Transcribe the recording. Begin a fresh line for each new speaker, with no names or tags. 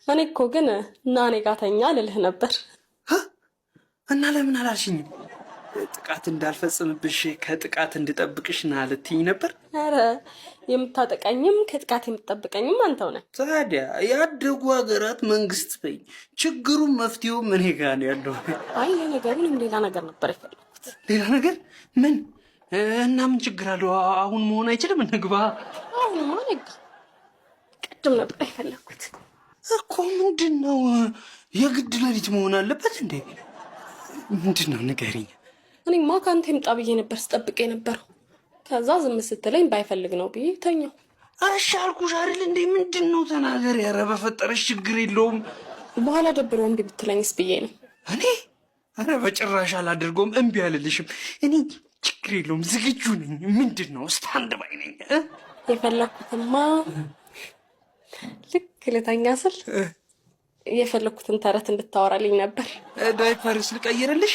እኔ እኮ ግን እና እኔ ጋር ተኛ ልልህ ነበር።
እና ለምን አላልሽኝም? ጥቃት እንዳልፈጽምብሽ ከጥቃት እንድጠብቅሽ ና ልትይኝ ነበር።
ኧረ የምታጠቃኝም ከጥቃት የምትጠብቀኝም አንተው ነህ።
ታዲያ ያደጉ ሀገራት መንግስት በይ፣ ችግሩም መፍትሄውም እኔ ጋር ነው ያለው።
አይ ነገሩንም ሌላ ነገር ነበር የፈለኩት።
ሌላ ነገር ምን? እና ምን ችግር አለው? አሁን መሆን አይችልም? እንግባ።
አሁንማ ነጋ። ቅድም ነበር የፈለኩት
እኮ። ምንድን ነው የግድ ሌሊት መሆን አለበት እንዴ? ምንድን ነው ንገሪኝ።
እኔማ ከአንተ ይምጣ ብዬ ነበር ስጠብቅ የነበረው። ከዛ ዝም ስትለኝ ባይፈልግ ነው ብዬ ተኛው።
እሺ አልኩሽ አይደል እንዴ? ምንድን ነው ተናገሪ። ኧረ በፈጠረሽ ችግር የለውም።
በኋላ ደብሮ እምቢ ብትለኝስ ብዬ ነው።
እኔ ኧረ በጭራሽ አላደርገውም። እምቢ አልልሽም። እኔ ችግር የለውም ዝግጁ ነኝ። ምንድን ነው ስታንድ ባይ ነኝ።
የፈለኩትማ ልክ ልተኛ ስል የፈለኩትን ተረት እንድታወራልኝ ነበር።
ዳይፐርስ ልቀይርልሽ?